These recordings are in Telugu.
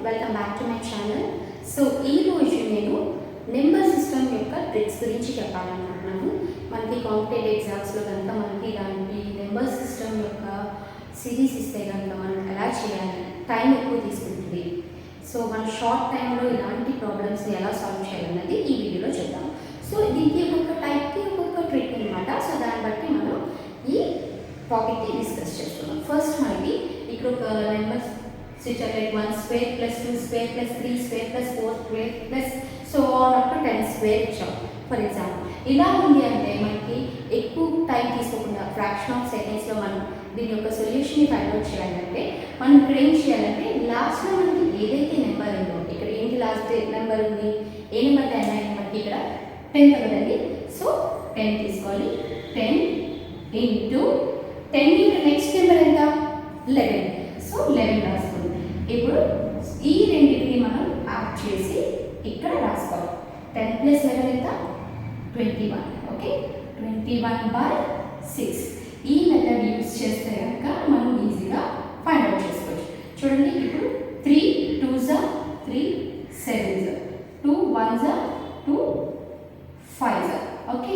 Welcome back to my channel. So ఈరోజు నేను నెంబర్ సిస్టమ్ యొక్క ట్రిక్స్ గురించి చెప్పాలనుకుంటున్నాను. మనకి కాంపిటేటివ్ ఎగ్జామ్స్లో కనుక మనకి ఇలాంటి నెంబర్ సిస్టమ్ యొక్క సిరీస్ ఇస్తే కనుక మనం ఎలా చేయాలి, టైం ఎక్కువ తీసుకుంటుంది. సో మన షార్ట్ టైంలో ఇలాంటి ప్రాబ్లమ్స్ని ఎలా సాల్వ్ చేయాలన్నది ఈ వీడియోలో చూద్దాం. సో దీనికి ఒక్కొక్క టైప్కి ఒక్కొక్క ట్రిక్ అనమాట. సో దాన్ని బట్టి మనం ఈ టాపిక్ని డిస్కస్ చేసుకుందాం. ఫస్ట్ మనకి ఇక్కడ ఒక numbers like 1 square plus 2 square plus 3 square plus 4 square plus so on up to 10 square ఇచ్చాం ఫర్ ఎగ్జాంపుల్. ఇలా ఉంది అంటే మనకి ఎక్కువ టైం తీసుకోకుండా ఫ్రాక్షన్ ఆఫ్ సెకండ్స్లో మనం దీని యొక్క సొల్యూషన్ని ఫైండ్ అవుట్ చేయాలంటే మనం ఇక్కడ ఏం చేయాలంటే లాస్ట్లో మనకి ఏదైతే నెంబర్ ఉందో, ఇక్కడ ఏంటి లాస్ట్ నెంబర్ ఉంది, ఏ నెంబర్ 10 అయింది మనకి ఇక్కడ 10 కదండి. సో 10 తీసుకోవాలి. 10 ఇంటూ నెక్స్ట్ నెంబర్ ఎంత 11. సో 11 రాసుకోండి. ఇప్పుడు ఈ రెండింటిని మనం యాడ్ చేసి ఇక్కడ రాసుకోవాలి. 10 + 11 ఎంత 21. ఓకే, 21/6. ఈ మెథడ్ యూజ్ చేస్తే కనుక మనం ఈజీగా ఫైండ్ అవుట్ చేసుకోవచ్చు. చూడండి, ఇప్పుడు 3 2s 3 7s 2 1s 2 5s. Okay,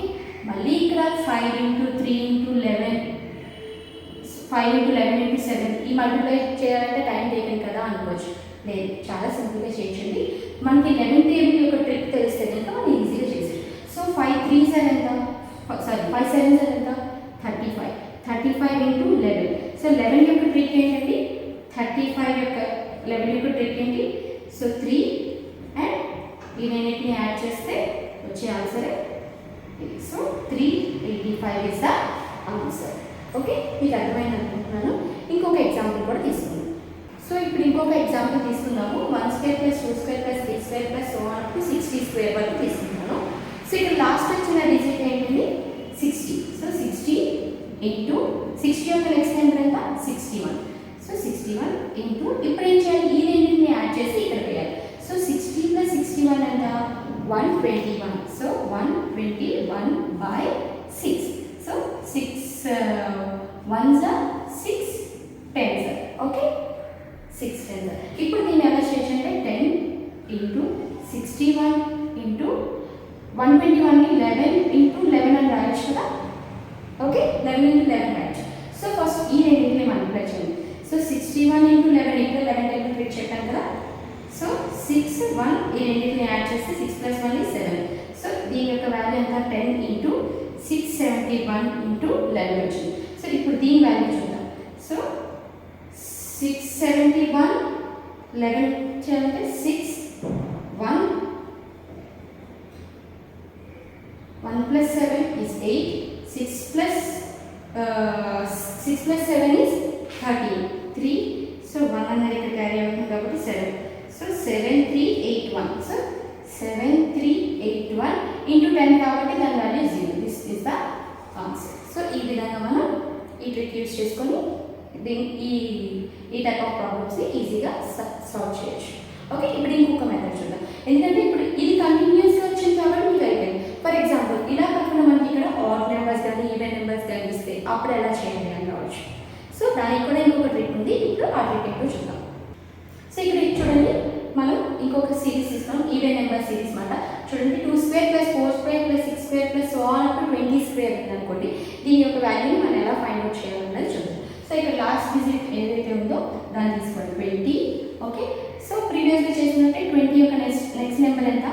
మళ్ళీ ఇక్కడ 5 × 3 × 11 5 × 11 × 7 ఈ మల్టిప్లై చేయాలంటే టైం టేకన్ కదా అనుకోవచ్చు. లేదు, చాలా సింపుల్గా చేయొచ్చండి. మనకి 11 టేబుల్ యొక్క ట్రిక్ తెలిస్తే కనుక మనం ఈజీగా చేసేది. సో 5 3s ఎంత 5 7s ఎంత 35. 35 × 11. సో 11 యొక్క ట్రిక్ ఏంటండి, 35 యొక్క 11 యొక్క ట్రిక్ ఏంటి, సో 3 అండ్ ఈ రెండింటిని యాడ్ చేస్తే వచ్చే answer. So 385 is the answer. Okay, మీకు అర్థమైంది అనుకుంటున్నాను. ఇంకొక ఎగ్జాంపుల్ కూడా తీసుకుందాం. సో ఇప్పుడు ఇంకొక ఎగ్జాంపుల్ తీసుకుందాము. 1 square plus 2 square plus 3 square plus so on up to 60 square వరకు తీసుకుంటాను. సో ఇక్కడ లాస్ట్ వచ్చిన డిజిట్ ఏంటండి 60. సో 60 ఇంటూ 60 యొక్క నెక్స్ట్ నెంబర్ ఎంత 61. సో 61 ఇంటూ ఇప్పుడు ఏం చేయాలి, ఈ రెండింటిని యాడ్ చేసి ఇక్కడ వేయాలి. సో 60 + 61 ఎంత 121. So 121/6. So 6 1s 6 10s. Okay, 6 10s. ఇప్పుడు దీన్ని ఎలా చేయొచ్చు అంటే 10 ఇంటూ 61 ఇంటూ 121ని 11 ఇంటూ 11 అని రాయొచ్చు కదా. ఓకే, 11 × 11 రాయొచ్చు. సో ఫస్ట్ ఈ రెండింటిని మల్టిప్లై చేయండి. సో 61 × 11 ఇక్కడ 11 టైం ఫిట్ చెప్పాను కదా. సో 6 1 ఈ రెండింటిని యాడ్ చేస్తే 6 + 1 = 7. సో దీని యొక్క వాల్యూ ఎంత 10 ఇంటూ 671 ఇంటూ 11 వచ్చింది. సో ఇప్పుడు దీని వాల్యూ చూద్దాం. సో 671 11 చేయాలంటే 6 1 1 + 7 is 8. 6 + 7 is 13. 3 సో 1 అనేది ఇక్కడ క్యారీ అవుతుంది కాబట్టి 7. సో 7381. సో 7381 ఇంటూ 10 కాబట్టి దాని value 0. This is the answer. So ఈ విధంగా మనం ఈ ట్రిక్ యూజ్ చేసుకొని ఈ టైప్ ఆఫ్ ప్రాబ్లమ్స్ని ఈజీగా సాల్వ్ చేయొచ్చు. ఓకే, ఇప్పుడు ఇంకొక మెథడ్ చూద్దాం. ఎందుకంటే ఇప్పుడు ఇది కంటిన్యూస్గా వచ్చింది కాబట్టి మీకు అయిపోయింది. ఫర్ ఎగ్జాంపుల్ ఇలా కాకుండా మనకి ఇక్కడ ఆడ్ నెంబర్స్ కానీ ఈవెన్ నెంబర్స్ కానీ ఇస్తే అప్పుడు ఎలా చేయండి అని రావచ్చు. సో దానికి కూడా ఇంకొక ట్రిక్ ఉంది. ఇప్పుడు ఆ ట్రిక్ ఏంటో చూద్దాం. సో ఇక్కడ చూడండి, మనం ఇంకొక సిరీస్ ఇస్తాం, ఈవెన్ నెంబర్ సిరీస్ మాట. చూడండి, 2 square plus 4 square plus 6 square plus so on up to 20 square అనుకోండి. దీని యొక్క వాల్యూని మనం ఎలా ఫైండ్ అవుట్ చేయాలన్నది చూద్దాం. సో ఇక్కడ లాస్ట్ డిజిట్ ఏదైతే ఉందో దాన్ని తీసుకోండి 20. ఓకే, సో ప్రీవియస్గా చేసినట్టే 20 యొక్క నెక్స్ట్ నెంబర్ ఎంత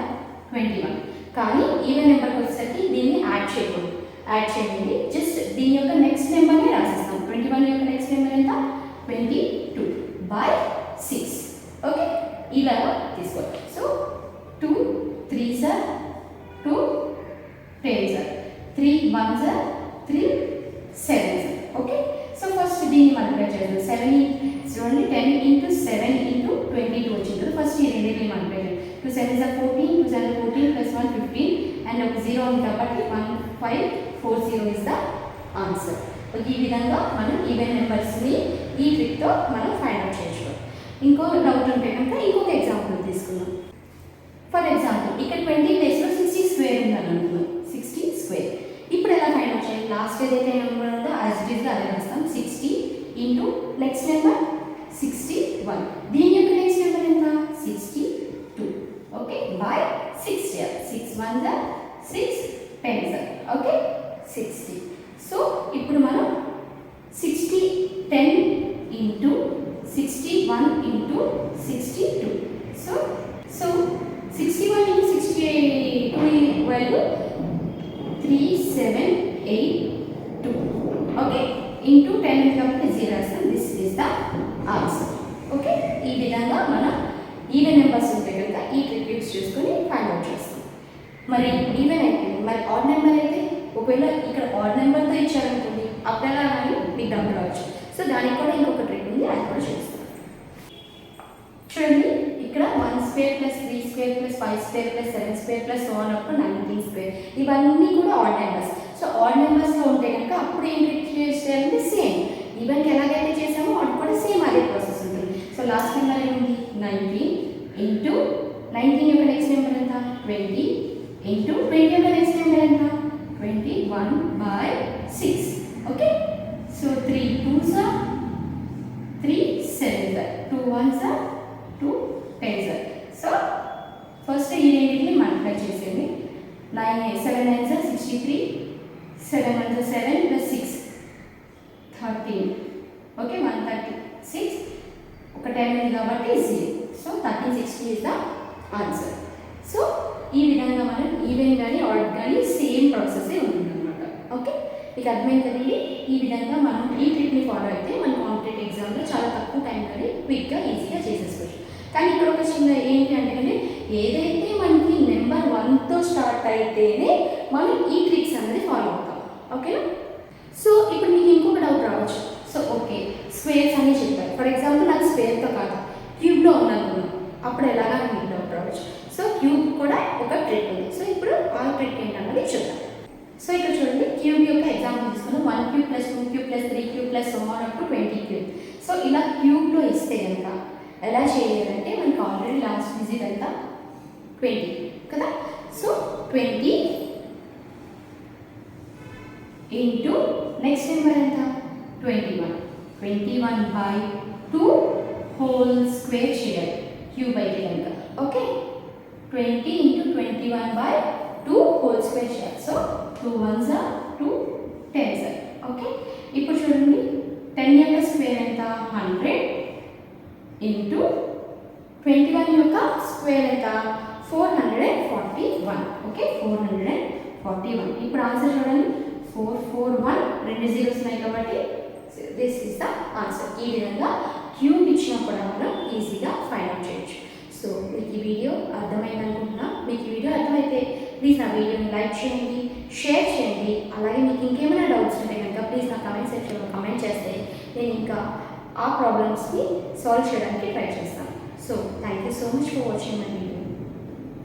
21. కానీ ఈవెన్ నెంబర్కి వచ్చేసరికి దీన్ని యాడ్ చేయకూడదు. యాడ్ చేయండి, జస్ట్ దీని యొక్క నెక్స్ట్ నెంబర్ని రాసిస్తాం. 21 యొక్క నెక్స్ట్ నెంబర్ ఎంత 22/6. ఓకే, ఇలా తీసుకోవాలి. So 2 3s 2 10s 3 1s 3 7s. Okay, so first దీన్ని మల్టిప్లై చేద్దాం. 7 చూడండి 10 × 7 × 22 వచ్చింది. ఫస్ట్ ఈ రెండింటిని మల్టిప్లై చేయండి. 2 7s 14 2 7 14 + 1 15 అండ్ ఒక 0 ఉంది కాబట్టి 1540 ఇస్ ద ఆన్సర్. ఈ విధంగా మనం ఈవెన్ నెంబర్స్ని ఈ ట్రిక్తో మనం ఫైండ్ అవుట్ చేయొచ్చు. ఇంకో డౌట్ ఉంటే కనుక ఇంకొక ఎగ్జాంపుల్ తీసుకుందాం. ఫర్ ఎగ్జాంపుల్ ఇక్కడ 20 ప్లేస్లో 60 స్క్వేర్ ఉందని అనుకుందాం. 60 స్క్వేర్ ఇప్పుడు ఎలా ఫైండ్ అవుట్ చేయాలి, లాస్ట్ ఏదైతే నెంబర్ ఉందో యాజ్ ఇట్ ఈస్గా అదే రాస్తాం. 60 ఇంటూ నెక్స్ట్ నెంబర్ 61. దీని యొక్క నెక్స్ట్ నెంబర్ ఎంత 61 into 62. So 61 into 62 value 3782. Okay, into 10 కాబట్టి 0 వస్తుంది. This is the answer. Okay, ఈ విధంగా మనం ఈవెన్ నెంబర్స్ ఉంటే కనుక ఈ ట్రిక్ యూస్ చేసుకొని ఫైండ్ అవుట్ చేస్తాం. మరి ఈవెన్ అయిపోయింది. మరి ఆడ్ నెంబర్ అయితే ఒకవేళ ఇక్కడ ఆడ్ నెంబర్తో ఇచ్చారనుకోండి అప్పుడు ఎలా అని మీకు డౌట్ రావచ్చు. సో దానికి కూడా ఇంకొక ట్రిక్ ఉంది, అది కూడా చేస్తాం. చూడండి, ఇక్కడ 1 square plus 3 square plus 5 square plus 7 square plus so on up to 19 square ఇవన్నీ కూడా ఆడ్ నెంబర్స్. సో ఆడ్ నెంబర్స్లో ఉంటే కనుక అప్పుడు ఏం ట్రిక్ చేయాలంటే సేమ్ ఈవెన్కి ఎలాగైతే చేసామో అది కూడా సేమ్ అదే ప్రాసెస్ ఉంటుంది. సో లాస్ట్ నెంబర్ ఏముంది 19 ఇంటూ 19 యొక్క నెక్స్ట్ నెంబర్ ఎంత 20 ఇంటూ 20 యొక్క నెక్స్ట్ నెంబర్ ఎంత 21/6. Okay, so 3 2s are 3 7s are 2 1s are 2 10s are. So first ఈ రెండింటిని మల్టిప్లై చేసేది 9 7 9s are 63 7 1s are 7 plus 6 13. Okay, 136 ఒక 10 ఉంది కాబట్టి 0. So 1360 is the answer. So ఈ విధంగా మనం ఈవెన్ కానీ ఆడ్ కానీ సేమ్ ప్రాసెసే ఉంటుందన్నమాట. ఓకే, మీకు అర్థమైంది కదండి. ఈ విధంగా మనం ఈ ట్రిక్ని ఫాలో అయితే మన కాంపిటేటివ్ ఎగ్జామ్లో చాలా తక్కువ టైంలోనే క్విక్గా ఈజీగా చేసేసుకోవచ్చు. కానీ ఇక్కడ ఒక చిన్న ఏంటి అంటే ఏదైతే మనకి నెంబర్ 1తో స్టార్ట్ అయితేనే మనం ఈ ట్రిక్స్ అనేది ఫాలో అవుతాం. ఓకేనా? సో ఇప్పుడు మీకు ఇంకొక డౌట్ రావచ్చు. సో ఓకే, స్క్వేర్స్ అని చెప్పారు. ఫర్ ఎగ్జాంపుల్ నాకు స్క్వేర్తో కాదు క్యూబ్లో ఉన్నాను, అప్పుడు ఎలాగా మీకు డౌట్ రావచ్చు. సో క్యూబ్ కూడా ఒక ట్రిక్ ఉంది. సో ఇప్పుడు ఆ ట్రిక్ ఏంటన్నది చూద్దాం. సో ఇక్కడ చూడండి, క్యూబ్ యొక్క ఎగ్జాంపుల్ తీసుకుందాం. 1 cube plus 2 cube plus 3 cube plus so on up to 20 cube. So ఇలా క్యూబ్లో ఇస్తే కనుక ఎలా చేయాలంటే మనకు ఆల్రెడీ లాస్ట్ డిజిట్ ఎంత 20 కదా. సో 20 ఇంటూ నెక్స్ట్ నెంబర్ ఎంత 21/2 హోల్ స్క్వేర్ చేయాలి క్యూబ్ అయితే కనుక. ఓకే, 20 ఇంటూ 21/2 హోల్ స్క్వేర్ చేయాలి. So 2 1s are 2 10s are. Okay, ఇప్పుడు చూడండి 10 యొక్క స్క్వేర్ ఎంత 100 ఇంటూ 21 యొక్క స్క్వేర్ ఎంత 441. ఓకే, 441. ఇప్పుడు ఆన్సర్ చూడండి 441 రెండు జీరోస్ ఉన్నాయి కాబట్టి దిస్ ఈస్ ద ఆన్సర్. ఈ విధంగా క్యూబ్ ఇచ్చినా కూడా మనం ఈజీగా ఫైండ్ అవుట్ చేయొచ్చు. సో మీకు ఈ వీడియో అర్థమైంది అనుకుంటున్నా. మీకు ఈ వీడియో అర్థమైతే ప్లీజ్ నా వీడియోని లైక్ చేయండి, షేర్ చేయండి. అలాగే మీకు ఇంకేమైనా డౌట్స్ ఉంటే కనుక ప్లీజ్ నా కామెంట్ సెక్షన్లో కామెంట్ చేస్తే నేను ఇంకా ఆ ప్రాబ్లమ్స్ని సాల్వ్ చేయడానికి ట్రై చేస్తాను. So thank you so much for watching my video.